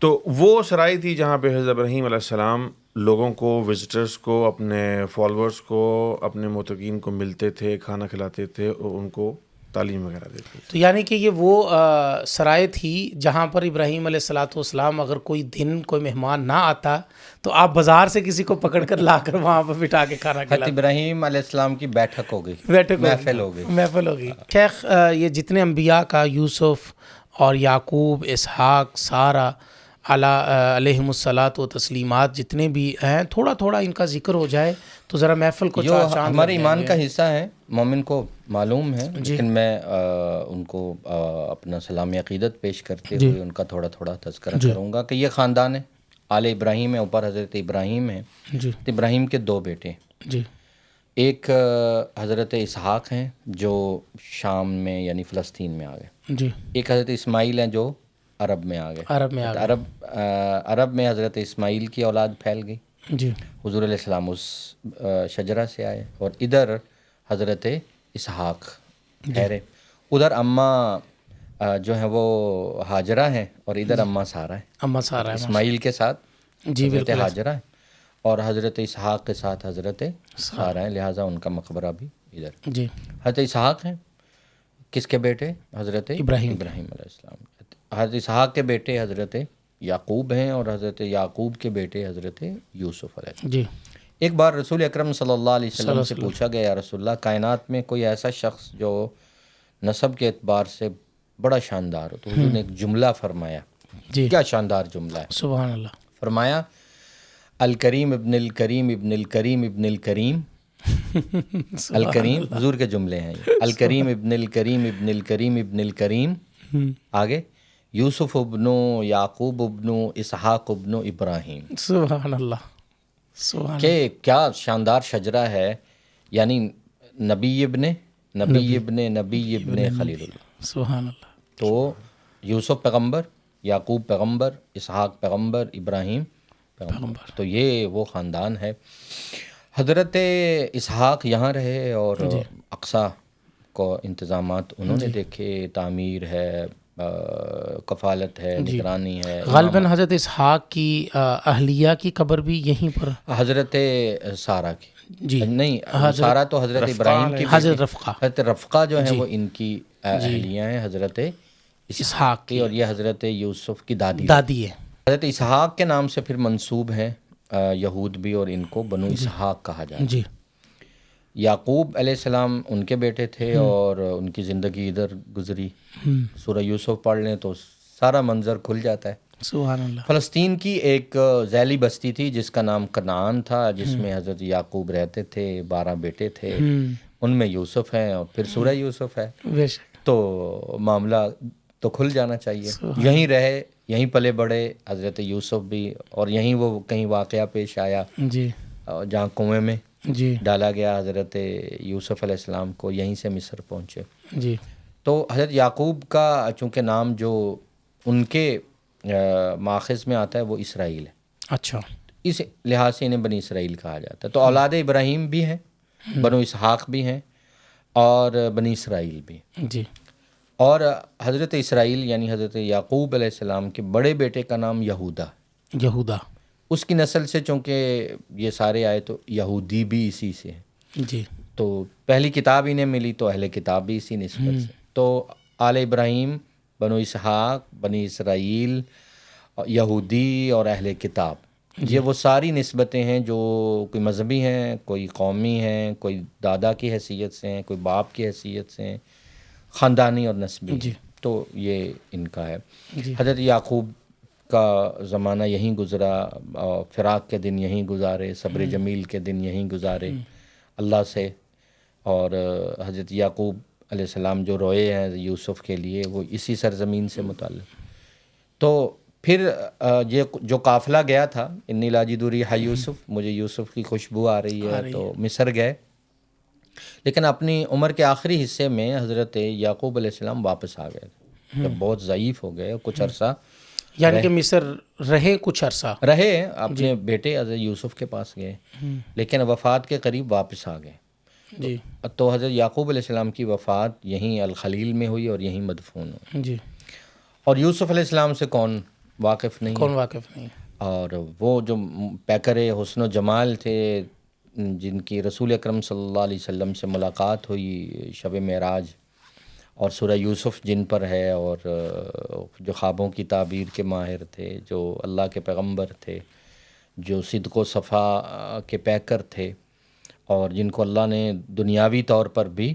تو وہ سرائے تھی جہاں پہ حضرت ابراہیم علیہ السلام لوگوں کو، وزٹرز کو، اپنے فالورز کو، اپنے متقین کو ملتے تھے، کھانا کھلاتے تھے اور ان کو تعلیم وغیرہ دیتے تھے. تو یعنی کہ یہ وہ سرائے تھی جہاں پر ابراہیم علیہ السلام اگر کوئی دن کوئی مہمان نہ آتا تو آپ بازار سے کسی کو پکڑ کر لا کر وہاں پر بٹھا کے کھانا کھلاتے. ابراہیم علیہ السلام کی بیٹھک ہو گئی، محفل ہو گئی. شیخ، یہ جتنے انبیاء کا، یوسف اور یعقوب، اسحاق، سارہ علیہم الصلاۃ و تسلیمات جتنے بھی ہیں، تھوڑا تھوڑا ان کا ذکر ہو جائے تو ذرا محفل کو ہمارے ایمان کا حصہ ہے، مومن کو معلوم ہے. لیکن میں ان کو اپنا سلام عقیدت پیش کرتے ہوئے ان کا تھوڑا تھوڑا تذکرہ کروں گا کہ یہ خاندان ہے، آل ابراہیم ہے، اوپر حضرت ابراہیم ہے. ابراہیم کے 2 بیٹے، ایک حضرت اسحاق ہیں جو شام میں یعنی فلسطین میں آ گئے. ایک حضرت اسماعیل ہیں جو عرب میں آ گئے. عرب میں حضرت اسماعیل کی اولاد پھیل گئی. حضور علیہ السلام اس شجرہ سے آئے، اور ادھر حضرت اسحاق ٹھہرے. ادھر اماں جو ہیں وہ ہاجرہ ہیں، اور ادھر اماں سارہ ہیں. اسماعیل کے ساتھ حضرت ہاجرہ ہے، اور حضرت اسحاق کے ساتھ حضرت سارہ ہیں، لہٰذا ان کا مقبرہ بھی ادھر. حضرت اسحاق ہیں کس کے بیٹے؟ حضرت ابراہیم علیہ السلام. حضرت اسحاق کے بیٹے حضرت یعقوب ہیں، اور حضرت یعقوب کے بیٹے حضرت یوسف علیہ السلام. ایک بار رسول اکرم صلی اللہ علیہ وسلم سے پوچھا گیا، یا رسول اللہ، کائنات میں کوئی ایسا شخص جو نسب کے اعتبار سے بڑا شاندار ہو؟ تو حضور نے ایک جملہ فرمایا. کیا شاندار جملہ ہے! سبحان اللہ. فرمایا، الکریم ابن الکریم ابن الکریم ابن الکریم. الکریم حضور کے جملے ہیں یہ. الکریم ابن الکریم ابن الکریم ابن الکریم. آگے یوسف ابن یعقوب ابن اسحاق ابن ابراہیم. سبحان اللہ. کہ کیا شاندار شجرہ ہے، یعنی نبی ابن خلیل اللہ. سبحان اللہ. تو یوسف پیغمبر، یعقوب پیغمبر، اسحاق پیغمبر، ابراہیم پیغمبر. تو یہ وہ خاندان ہے. حضرت اسحاق یہاں رہے اور اقصیٰ کو انتظامات انہوں نے دیکھے، تعمیر ہے، کفالت ہے، نگرانی ہے. غالباً حضرت اسحاق کی اہلیہ کی قبر بھی یہیں پر، حضرت سارہ کی جی نہیں، سارہ تو حضرت ابراہیم کی حضرت رفقہ، حضرت رفقہ جو ہیں وہ ان کی اہلیہ ہیں حضرت اسحاق کی، اور یہ حضرت یوسف کی دادی دادی ہے. حضرت اسحاق کے نام سے پھر منسوب ہیں یہود بھی، اور ان کو بنو اسحاق کہا جاتا ہے. جی یعقوب علیہ السلام ان کے بیٹے تھے اور ان کی زندگی ادھر گزری. سورہ یوسف پڑھ لیں تو سارا منظر کھل جاتا ہے. سبحان اللہ. فلسطین کی ایک ذیلی بستی تھی جس کا نام کنعان تھا، جس میں حضرت یعقوب رہتے تھے، 12 بیٹے تھے، ان میں یوسف ہیں اور پھر سورہ یوسف ہے. بے شک. تو معاملہ تو کھل جانا چاہیے. یہیں رہے، یہیں پلے بڑے حضرت یوسف بھی، اور یہیں وہ کہیں واقعہ پیش آیا جی جہاں کنویں میں جی ڈالا گیا حضرت یوسف علیہ السلام کو، یہیں سے مصر پہنچے. جی. تو حضرت یعقوب کا چونکہ نام جو ان کے ماخذ میں آتا ہے وہ اسرائیل ہے، اچھا، اس لحاظ سے انہیں بنی اسرائیل کہا جاتا ہے. تو اولاد ابراہیم بھی ہیں، بنو اسحاق بھی ہیں، اور بنی اسرائیل بھی. جی. اور حضرت اسرائیل یعنی حضرت یعقوب علیہ السلام کے بڑے بیٹے کا نام یہودا، یہودا. اس کی نسل سے چونکہ یہ سارے آئے تو یہودی بھی اسی سے ہیں. جی تو پہلی کتاب انہیں ملی تو اہل کتاب بھی اسی نسبت سے. تو آل ابراہیم، بنو اسحاق، بنی اسرائیل، یہودی اور اہل کتاب، یہ وہ ساری نسبتیں ہیں جو کوئی مذہبی ہیں، کوئی قومی ہیں، کوئی دادا کی حیثیت سے ہیں، کوئی باپ کی حیثیت سے ہیں، خاندانی اور نسبی. جی. تو یہ ان کا ہے. جی. حضرت یعقوب کا زمانہ یہیں گزرا، فراق کے دن یہیں گزارے، صبر جمیل کے دن یہیں گزارے اللہ سے. اور حضرت یعقوب علیہ السلام جو روئے ہیں یوسف کے لیے وہ اسی سرزمین سے متعلق. تو پھر یہ جو قافلہ گیا تھا، انی لاجد ریح یوسف، مجھے یوسف کی خوشبو آ رہی ہے، تو مصر گئے. لیکن اپنی عمر کے آخری حصے میں حضرت یعقوب علیہ السلام واپس آ گئے جب بہت ضعیف ہو گئے. کچھ عرصہ یعنی کہ مصر رہے، کچھ عرصہ رہے، اپنے بیٹے حضرت یوسف کے پاس گئے، لیکن وفات کے قریب واپس آ گئے. جی. تو حضرت یعقوب علیہ السلام کی وفات یہیں الخلیل میں ہوئی اور یہیں مدفون ہوئی. جی. اور یوسف علیہ السلام سے کون واقف نہیں، کون واقف نہیں. اور وہ جو پیکر حسن و جمال تھے، جن کی رسول اکرم صلی اللہ علیہ وسلم سے ملاقات ہوئی شب معراج، اور سورہ یوسف جن پر ہے، اور جو خوابوں کی تعبیر کے ماہر تھے، جو اللہ کے پیغمبر تھے، جو صدق و صفا کے پیکر تھے، اور جن کو اللہ نے دنیاوی طور پر بھی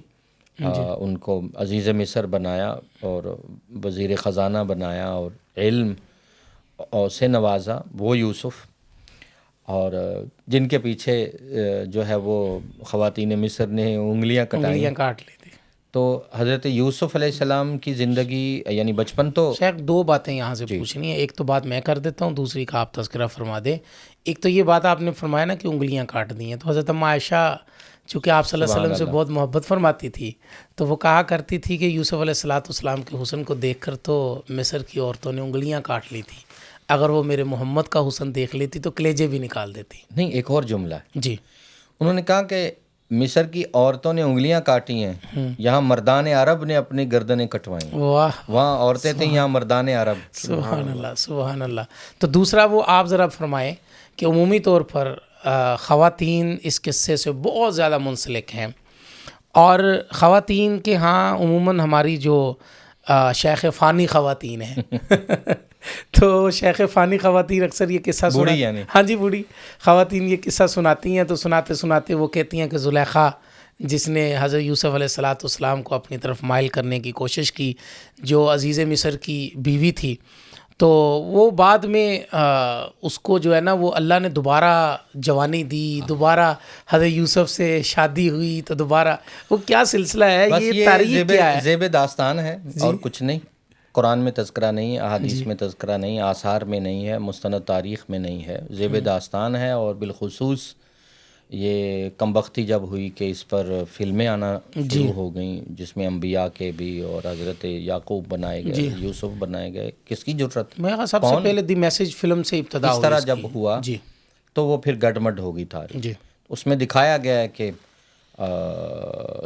ان کو عزیز مصر بنایا اور وزیر خزانہ بنایا اور علم سے نوازا، وہ یوسف. اور جن کے پیچھے جو ہے وہ خواتین مصر نے انگلیاں کاٹ لی تھی. تو حضرت یوسف علیہ السلام کی زندگی یعنی بچپن تو شیخ 2 باتیں یہاں سے پوچھنی ہیں. ایک تو بات میں کر دیتا ہوں، دوسری کا آپ تذکرہ فرما دیں. ایک تو یہ بات آپ نے فرمایا نا کہ انگلیاں کاٹ دی ہیں، تو حضرت اما عائشہ چونکہ آپ صلی اللہ علیہ وسلم سے بہت محبت فرماتی تھی، تو وہ کہا کرتی تھی کہ یوسف علیہ السلام کے حسن کو دیکھ کر تو مصر کی عورتوں نے انگلیاں کاٹ لی تھی، اگر وہ میرے محمد کا حسن دیکھ لیتی تو کلیجے بھی نکال دیتی. نہیں، ایک اور جملہ ہے. جی. انہوں نے کہا کہ مصر کی عورتوں نے انگلیاں کاٹی ہیں، یہاں مردان عرب نے اپنی گردنیں کٹوائیں. واہ، وہاں عورتیں تھیں، یہاں مردان عرب. سبحان اللہ، سبحان اللہ. تو دوسرا وہ آپ ذرا فرمائیں کہ عمومی طور پر خواتین اس قصے سے بہت زیادہ منسلک ہیں، اور خواتین کے ہاں عموماً ہماری جو شیخ فانی خواتین ہیں تو شیخ فانی خواتین اکثر یہ قصہ بوڑھی یعنی ہاں جی بوڑھی خواتین یہ قصہ سناتی ہیں، تو سناتے سناتے وہ کہتی ہیں کہ زلیخا جس نے حضرت یوسف علیہ السلام کو اپنی طرف مائل کرنے کی کوشش کی، جو عزیز مصر کی بیوی تھی، تو وہ بعد میں اس کو جو ہے نا وہ اللہ نے دوبارہ جوانی دی، دوبارہ حضرت یوسف سے شادی ہوئی، تو دوبارہ وہ کیا سلسلہ ہے، یہ تاریخ کیا ہے؟ زیب داستان ہے اور کچھ نہیں. قرآن میں تذکرہ نہیں، احادیث میں تذکرہ نہیں، آثار میں نہیں ہے، مستند تاریخ میں نہیں ہے، زیب داستان ہے. اور بالخصوص یہ کم بختی جب ہوئی کہ اس پر فلمیں آنا شروع ہو گئیں، جس میں انبیاء کے بھی اور حضرت یعقوب بنائے گئے، یوسف بنائے گئے. کس کی جرت؟ میں سب سے پہلے دی میسج فلم سے ابتدا اس طرح جب ہوا تو وہ پھر گڈمڈ ہو گئی تاریخ. اس میں دکھایا گیا ہے کہ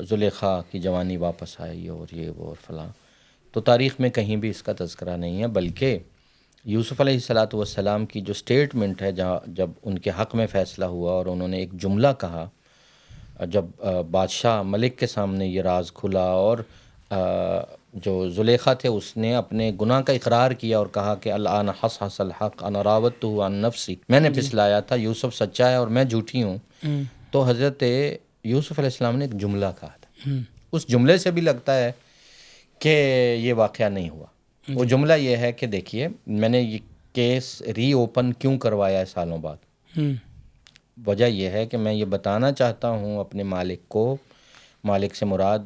زلیخا کی جوانی واپس آئی اور یہ وہ اور فلاں. تو تاریخ میں کہیں بھی اس کا تذکرہ نہیں ہے، بلکہ یوسف علیہ الصلاۃ والسلام کی جو سٹیٹمنٹ ہے جہاں جب ان کے حق میں فیصلہ ہوا اور انہوں نے ایک جملہ کہا، جب بادشاہ ملک کے سامنے یہ راز کھلا اور جو زلیخا تھے اس نے اپنے گناہ کا اقرار کیا اور کہا کہ الآن حصحص الحق انا راودتہ عن نفسی، میں نے پھسلایا تھا، یوسف سچا ہے اور میں جھوٹی ہوں، تو حضرت یوسف علیہ السلام نے ایک جملہ کہا تھا، اس جملے سے بھی لگتا ہے کہ یہ واقعہ نہیں ہوا۔ وہ جملہ یہ ہے کہ دیکھیے میں نے یہ کیس ری اوپن کیوں کروایا ہے سالوں بعد، وجہ یہ ہے کہ میں یہ بتانا چاہتا ہوں اپنے مالک کو، مالک سے مراد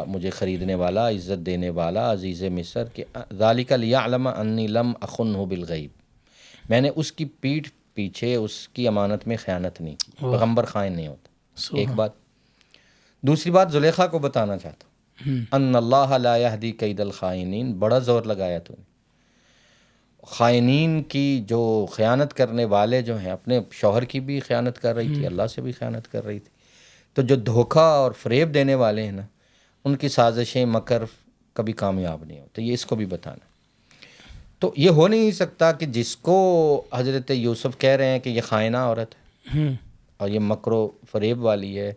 مجھے خریدنے والا، عزت دینے والا، عزیز مصر، کہ ذالک لیعلم انی لم اخنہ بالغیب، میں نے اس کی پیٹھ پیچھے اس کی امانت میں خیانت نہیں کی، پیغمبر خائن نہیں ہوتا، ایک بات۔ دوسری بات زلیخا کو بتانا چاہتا ہوں، ان اللہ لا یہدی کید الخائنین، بڑا زور لگایا تو نے، خائنین کی جو خیانت کرنے والے جو ہیں، اپنے شوہر کی بھی خیانت کر رہی تھی، اللہ سے بھی خیانت کر رہی تھی، تو جو دھوکہ اور فریب دینے والے ہیں نا، ان کی سازشیں مکر کبھی کامیاب نہیں ہوتے، یہ اس کو بھی بتانا۔ تو یہ ہو نہیں سکتا کہ جس کو حضرت یوسف کہہ رہے ہیں کہ یہ خائنہ عورت ہے اور یہ مکر و فریب والی ہے،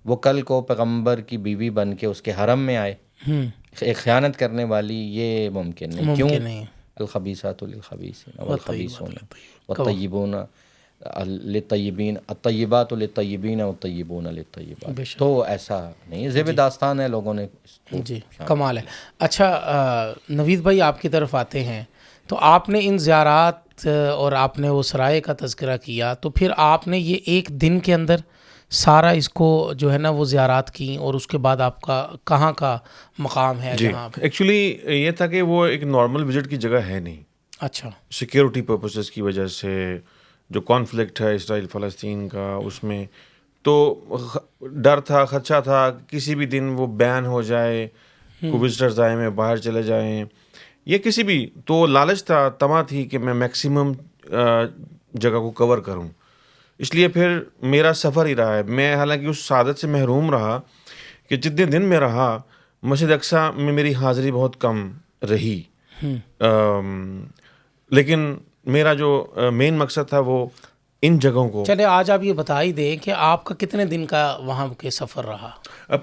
وہ کل کو پیغمبر کی بیوی بن کے اس کے حرم میں آئے، ایک خیانت کرنے والی، یہ ممکن نہیں۔ کیوں؟ الخبیثات للخبیثین والخبیثون والطیبون للطیبین، الطیبات للطیبین والطیبون للطیبات، تو ایسا نہیں، زیب داستان ہے، لوگوں نے جی کمال ہے۔ اچھا نوید بھائی آپ کی طرف آتے ہیں، تو آپ نے ان زیارات اور آپ نے وہ سرائے کا تذکرہ کیا، تو پھر آپ نے یہ ایک دن کے اندر سارا اس کو جو ہے نا وہ زیارات کی، اور اس کے بعد آپ کا کہاں کا مقام ہے؟ جی جہاں ایکچولی یہ تھا کہ وہ ایک نارمل وزٹ کی جگہ ہے نہیں، اچھا سیکیورٹی پرپسز کی وجہ سے، جو کانفلکٹ ہے اسرائیل فلسطین کا، اس میں تو ڈر تھا، خدشہ تھا کسی بھی دن وہ بین ہو جائے، کوئی وزٹرز آئے میں باہر چلے جائیں، یہ کسی بھی، تو لالچ تھا، تما تھی کہ میں میکسیمم جگہ کو کور کروں، اس لیے پھر میرا سفر ہی رہا ہے۔ میں حالانکہ اس سعادت سے محروم رہا کہ جتنے دن میں رہا مسجد اقصیٰ میں میری حاضری بہت کم رہی، لیکن میرا جو مین مقصد تھا وہ ان جگہوں کو۔ چلے آج آپ یہ بتا ہی دیں کہ آپ کا کتنے دن کا وہاں کے سفر رہا؟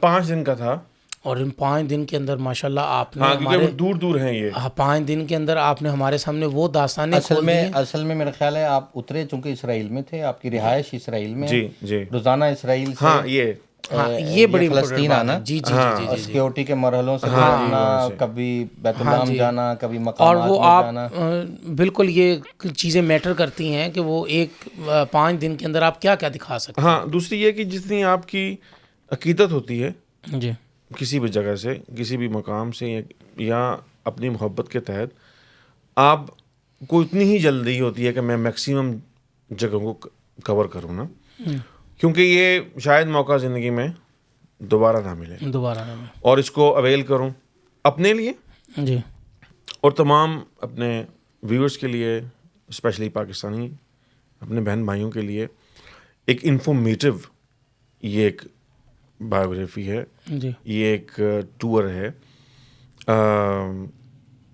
5 دن کا تھا، اور ان 5 دن کے اندر ماشاءاللہ آپ نے کیونکہ وہ دور دور ہیں یہ، 5 دن کے اندر آپ نے ہمارے سامنے وہ داستانیں کھول دی ہیں۔ اصل میں میرا خیال ہے آپ اترے چونکہ اسرائیل میں تھے، آپ کی رہائش اسرائیل میں، جی روزانہ اسرائیل سے یہ بڑی فلسطین آنا، جی جی جی اور سیکیورٹی کے مرحلوں سے گزرنا، کبھی بیت اللہ جانا، کبھی مقامات اور وہ میں جانا، بالکل یہ چیزیں میٹر کرتی ہیں کہ وہ ایک 5 دن کے اندر آپ کیا کیا دکھا سکتے ہیں۔ ہاں دوسری یہ کہ جتنی آپ کی عقیدت ہوتی ہے جی کسی بھی جگہ سے، کسی بھی مقام سے، یا اپنی محبت کے تحت آپ کو اتنی ہی جلدی ہوتی ہے کہ میں میکسیمم جگہوں کو کور کروں نا، کیونکہ یہ شاید موقع زندگی میں دوبارہ نہ ملے، اور اس کو اویل کروں اپنے لیے جی، اور تمام اپنے ویورز کے لیے، اسپیشلی پاکستانی اپنے بہن بھائیوں کے لیے ایک انفارمیٹیو یہ ایک بایوگرافی ہے، جی یہ ایک ٹور ہے۔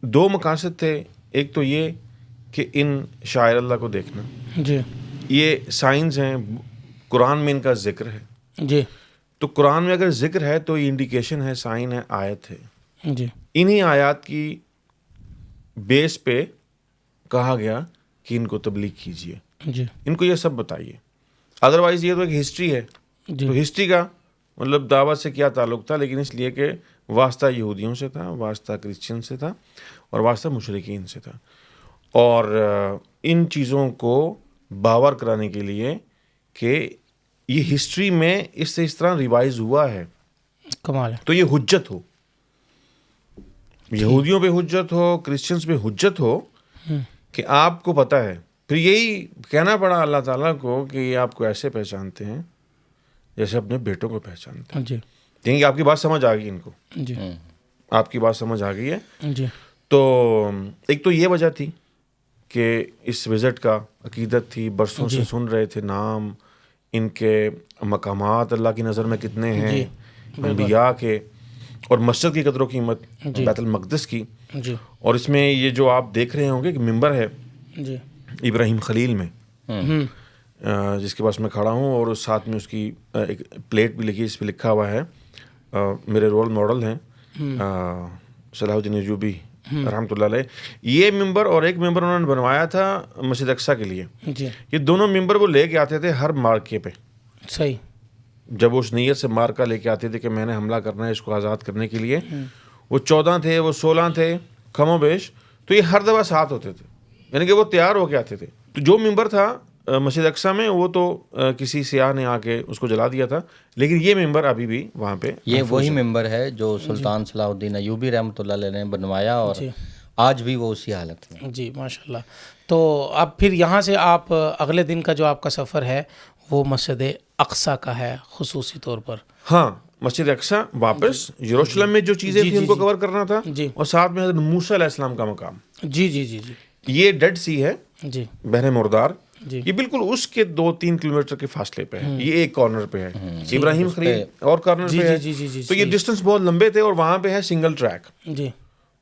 2 مقاصد تھے، ایک تو یہ کہ ان شاعر اللہ کو دیکھنا، جی یہ سائنز ہیں، قرآن میں ان کا ذکر ہے، جی تو قرآن میں اگر ذکر ہے تو یہ انڈیکیشن ہے، سائن ہے، آیت ہے، جی انہی آیات کی بیس پہ کہا گیا کہ ان کو تبلیغ کیجیے، جی ان کو یہ سب بتائیے، ادروائز یہ تو ایک ہسٹری ہے، جی تو ہسٹری کا مطلب دعوت سے کیا تعلق تھا، لیکن اس لیے کہ واسطہ یہودیوں سے تھا، واسطہ کرسچن سے تھا، اور واسطہ مشرکین سے تھا، اور ان چیزوں کو باور کرانے کے لیے کہ یہ ہسٹری میں اس سے اس طرح ریوائز ہوا ہے، کمال ہے۔ تو یہ حجت ہو، یہودیوں پہ حجت ہو، کرسچنس پہ حجت ہو، کہ آپ کو پتہ ہے، پھر یہی کہنا پڑا اللہ تعالیٰ کو کہ یہ آپ کو ایسے پہچانتے ہیں جیسے اپنے بیٹوں کو پہچانتے ہیں، جی کہیں کہ آپ کی بات سمجھ آ گئی، ان کو جی آپ کی بات سمجھ آ گئی ہے۔ جی تو ایک تو یہ وجہ تھی کہ اس وزٹ کا عقیدت تھی، برسوں سے سن رہے تھے نام ان کے، مقامات اللہ کی نظر میں کتنے ہیں، انبیاء کے، اور مسجد کی قدر و قیمت بیت المقدس کی. جی اور اس میں یہ جو آپ دیکھ رہے ہوں گے کہ ممبر ہے جی ابراہیم خلیل میں, جس کے پاس میں کھڑا ہوں, اور ساتھ میں اس کی ایک پلیٹ بھی لکھی, اس پہ لکھا ہوا ہے میرے رول ماڈل ہیں صلاح الدین ایوبی رحمۃ اللہ علیہ. یہ ممبر اور ایک ممبر انہوں نے بنوایا تھا مسجد اقصیٰ کے لیے. جی یہ دونوں ممبر وہ لے کے آتے تھے ہر مارکے پہ. صحیح. جب اس نیت سے مارکا لے کے آتے تھے کہ میں نے حملہ کرنا ہے اس کو آزاد کرنے کے لیے, وہ 14 تھے, وہ 16 تھے کم و بیش, تو یہ ہر دفعہ ساتھ ہوتے تھے, یعنی کہ وہ تیار ہو کے آتے تھے. تو جو ممبر تھا مسجد اقصیٰ میں وہ تو کسی سیاح نے آ کے اس کو جلا دیا تھا, لیکن یہ ممبر ابھی بھی وہاں پہ. یہ وہی ممبر ہے جو سلطان صلاح الدین ایوبی رحمۃ اللہ علیہ نے بنوایا, اور آج بھی وہ اسی حالت میں. جی ماشاء اللہ. تو اب پھر یہاں سے آپ اگلے دن کا جو آپ کا سفر ہے وہ مسجد اقصیٰ کا ہے خصوصی طور پر. ہاں, مسجد اقصیٰ واپس یروشلم میں جو چیزیں تھیں ان کو کور کرنا تھا, اور ساتھ میں حضرت موسیٰ علیہ السلام کا مقام. جی جی جی جی. یہ ڈیڈ سی ہے, جی بحر مردار, جی. یہ بالکل اس کے 2-3 کلومیٹر کے فاصلے پہ ہے. یہ ایک کارنر پہ ہے, ابراہیم خلیل اور کارنر پہ ہے. جی جی جی. تو یہ ڈسٹینس بہت لمبے تھے, اور وہاں پہ ہے سنگل ٹریک. جی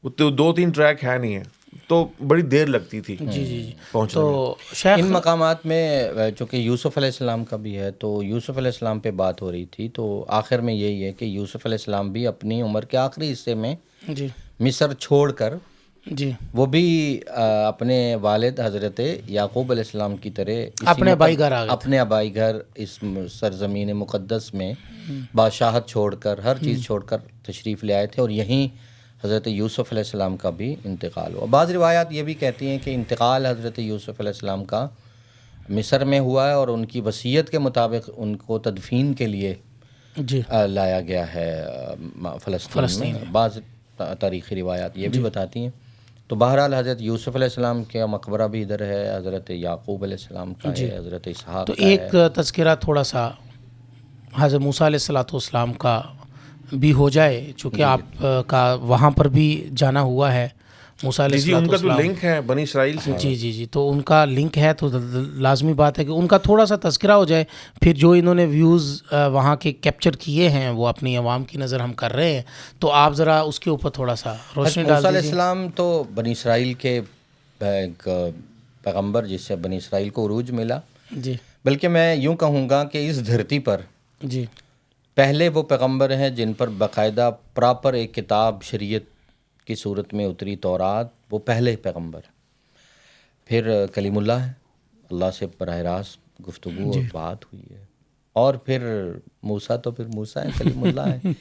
وہ تو 2-3 ٹریک ہے نہیں ہے, تو بڑی دیر لگتی تھی جی جی. پہنچنے میں. تو شیخ ان مقامات میں چونکہ یوسف علیہ السلام کا بھی ہے, تو یوسف علیہ السلام پہ بات ہو رہی تھی, تو آخر میں یہی ہے کہ یوسف علیہ السلام بھی اپنی عمر کے آخری حصے میں جی مصر چھوڑ کر, جی وہ بھی اپنے والد حضرت یعقوب علیہ السلام کی طرح اپنے آبائی گھر آ گئے, اپنے آبائی گھر اس سرزمین مقدس میں بادشاہت چھوڑ کر, ہر چیز چھوڑ کر تشریف لے آئے تھے, اور یہیں حضرت یوسف علیہ السلام کا بھی انتقال ہوا. بعض روایات یہ بھی کہتی ہیں کہ انتقال حضرت یوسف علیہ السلام کا مصر میں ہوا ہے, اور ان کی وصیت کے مطابق ان کو تدفین کے لیے جی لایا گیا ہے فلسطین میں. بعض تاریخی روایات یہ بھی بتاتی ہیں. تو بہرحال حضرت یوسف علیہ السلام کا مقبرہ بھی ادھر ہے, حضرت یعقوب علیہ السلام کا ہے, حضرت اسحاق تو کا ہے. ایک تذکرہ تھوڑا سا حضرت موسیٰ علیہ السلام کا بھی ہو جائے, چونکہ آپ کا وہاں پر بھی جانا ہوا ہے موسیٰ علیہ جی, ان کا تو السلام. لنک ہے بنی اسرائیل سے. جی جی جی. تو ان کا لنک ہے, تو لازمی بات ہے کہ ان کا تھوڑا سا تذکرہ ہو جائے. پھر جو انہوں نے ویوز وہاں کے کیپچر کیے ہیں وہ اپنی عوام کی نظر ہم کر رہے ہیں, تو آپ ذرا اس کے اوپر تھوڑا سا روشنی ڈال موسیٰ علیہ دیجیے. السلام تو بنی اسرائیل کے ایک پیغمبر جس سے بنی اسرائیل کو عروج ملا. جی بلکہ میں یوں کہوں گا کہ اس دھرتی پر جی پہلے وہ پیغمبر ہیں جن پر باقاعدہ پراپر ایک کتاب شریعت کی صورت میں اتری, تورات, وہ پہلے پیغمبر. پھر کلیم اللہ ہے, اللہ سے براہ راست گفتگو اور بات ہوئی ہے. اور پھر موسیٰ تو پھر موسیٰ ہیں, کلیم اللہ ہیں.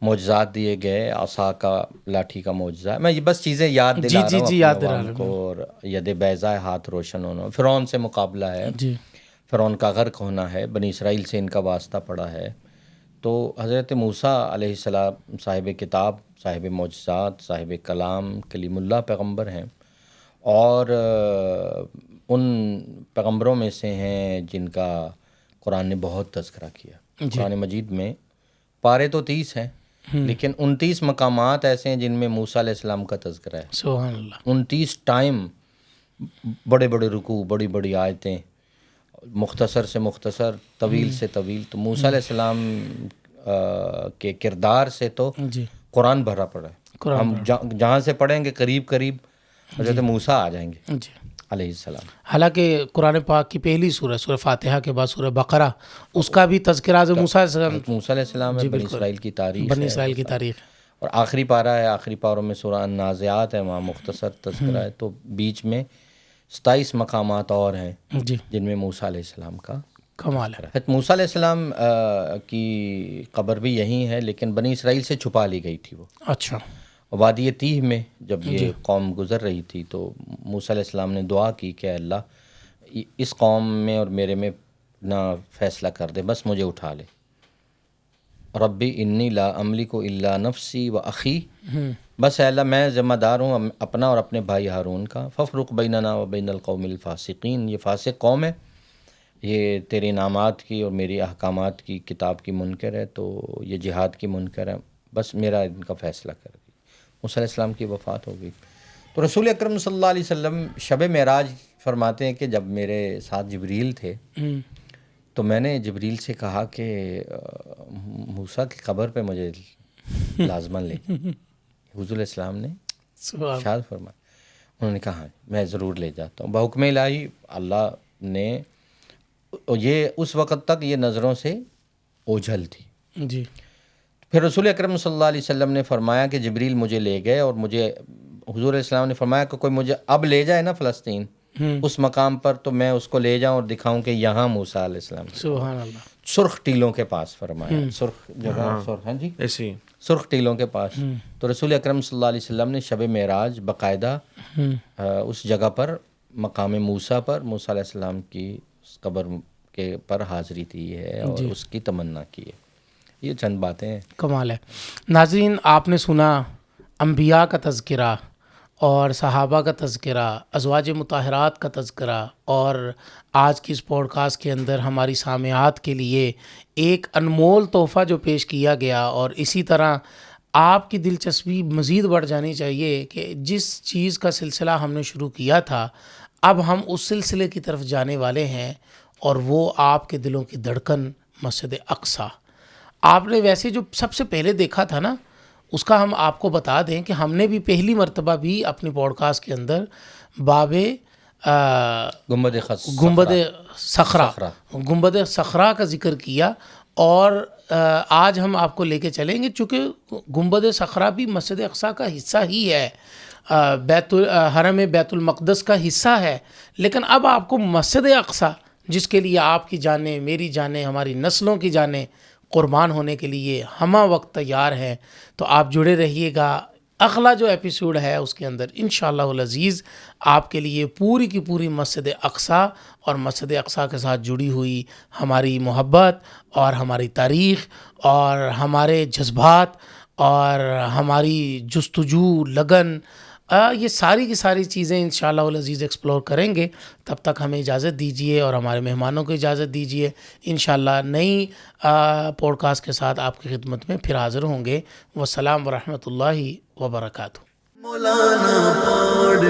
معجزات دیے گئے, عصا کا, لاٹھی کا معجزہ ہے. میں یہ بس چیزیں یاد دلا رہا ہوں اپنے عوام کو, اور ید بیضا ہے, ہاتھ روشن ہونا. فرعون سے مقابلہ ہے, فرعون کا غرق ہونا ہے, بنی اسرائیل سے ان کا واسطہ پڑا ہے. تو حضرت موسیٰ علیہ السلام صاحب کتاب, صاحب معجزات, صاحب کلام, کلیم اللہ پیغمبر ہیں, اور ان پیغمبروں میں سے ہیں جن کا قرآن نے بہت تذکرہ کیا. قرآن مجید میں پارے تو 30 ہیں, لیکن 29 مقامات ایسے ہیں جن میں موسیٰ علیہ السلام کا تذکرہ ہے. سبحان اللہ. 29 ٹائم, بڑے بڑے رکوع, بڑی بڑی آیتیں, مختصر سے مختصر, طویل سے طویل. تو موسیٰ علیہ السلام کے کردار سے تو قرآن بھرا پڑا ہے. ہم جہاں سے پڑھیں گے قریب قریب حضرت موسیٰ آ جائیں گے علیہ السلام. حالانکہ قرآن پاک کی پہلی سورہ, سورہ فاتحہ کے بعد سورہ بقرہ, اس کا بھی تذکرہ حضرت موسیٰ علیہ السلام ہے, بنی اسرائیل کی تاریخ, بنی اسرائیل کی تاریخ. اور آخری پارہ ہے, آخری پاروں میں سورہ النازعات ہے, وہاں مختصر تذکرہ ہے. تو بیچ میں 27 مقامات اور ہیں جن میں موسیٰ علیہ السلام کا کمال ہے. حضرت موسیٰ علیہ السلام کی قبر بھی یہیں ہے, لیکن بنی اسرائیل سے چھپا لی گئی تھی وہ. اچھا. وادی تیہ میں جب یہ قوم گزر رہی تھی, تو موسیٰ علیہ السلام نے دعا کی کہ اللہ اس قوم میں اور میرے میں نہ فیصلہ کر دے, بس مجھے اٹھا لے. ربی انی لا املک الا نفسی و اخی, بس اے اللہ میں ذمہ دار ہوں اپنا اور اپنے بھائی ہارون کا. ففرق بیننا و بین القوم الفاسقین, یہ فاسق قوم ہے, یہ تیرے انعامات کی اور میری احکامات کی کتاب کی منکر ہے, تو یہ جہاد کی منکر ہے, بس میرا ان کا فیصلہ کر دی. موسیٰ علیہ السلام کی وفات ہو گئی. تو رسول اکرم صلی اللہ علیہ وسلم شب معراج فرماتے ہیں کہ جب میرے ساتھ جبریل تھے تو میں نے جبریل سے کہا کہ موسیٰ کی قبر پہ مجھے لازماً لے جائیں۔ حضور السلام نے ارشاد فرمایا، انہوں نے کہا میں ضرور لے جاتا ہوں۔ بحکم الہی اللہ نے، یہ اس وقت تک یہ نظروں سے اوجھل تھی۔ جی پھر رسول اکرم صلی اللہ علیہ وسلم نے فرمایا کہ جبریل مجھے لے گئے، اور مجھے حضور علیہ السلام نے فرمایا کہ کوئی مجھے اب لے جائے نا فلسطین اس مقام پر، تو میں اس کو لے جاؤں اور دکھاؤں کہ یہاں موسیٰ علیہ السلام سبحان اللہ، سرخ ٹیلوں کے پاس فرمایا، سرخ جگہ، سرخ، ہاں جی، ایسے ہی سرخ ٹیلوں کے پاس۔ تو رسول اکرم صلی اللہ علیہ وسلم نے شب معراج باقاعدہ اس جگہ پر، مقام موسیٰ پر، موسیٰ علیہ السلام کی قبر کے پر حاضری دی ہے اور اس کی تمنا کی ہے۔ یہ چند باتیں ہیں۔ کمال ہے۔ ناظرین، آپ نے سنا انبیاء کا تذکرہ اور صحابہ کا تذکرہ، ازواج مطہرات کا تذکرہ، اور آج کی اس پوڈ کاسٹ کے اندر ہماری سامعات کے لیے ایک انمول تحفہ جو پیش کیا گیا، اور اسی طرح آپ کی دلچسپی مزید بڑھ جانی چاہیے کہ جس چیز کا سلسلہ ہم نے شروع کیا تھا اب ہم اس سلسلے کی طرف جانے والے ہیں، اور وہ آپ کے دلوں کی دھڑکن مسجد اقصیٰ۔ آپ نے ویسے جو سب سے پہلے دیکھا تھا نا، اس کا ہم آپ کو بتا دیں کہ ہم نے بھی پہلی مرتبہ بھی اپنی پوڈ کاسٹ کے اندر باب گنبد صخرہ کا ذکر کیا، اور آج ہم آپ کو لے کے چلیں گے، چونکہ گنبد صخرہ بھی مسجد اقصیٰ کا حصہ ہی ہے، حرم بیت المقدس کا حصہ ہے، لیکن اب آپ کو مسجد اقصیٰ، جس کے لیے آپ کی جانیں، میری جانیں، ہماری نسلوں کی جانیں قربان ہونے کے لیے ہمہ وقت تیار ہیں، تو آپ جڑے رہیے گا۔ اگلا جو ایپیسوڈ ہے اس کے اندر انشاءاللہ العزیز آپ کے لیے پوری کی پوری مسجد اقصیٰ اور مسجد اقصیٰ کے ساتھ جڑی ہوئی ہماری محبت اور ہماری تاریخ اور ہمارے جذبات اور ہماری جستجو، لگن، یہ ساری کی ساری چیزیں انشاءاللہ العزیز ایکسپلور کریں گے۔ تب تک ہمیں اجازت دیجیے اور ہمارے مہمانوں کو اجازت دیجیے۔ انشاءاللہ نئی پوڈ کاسٹ کے ساتھ آپ کی خدمت میں پھر حاضر ہوں گے۔ والسلام ورحمۃ اللہ وبرکاتہ۔ مولانا پوڈ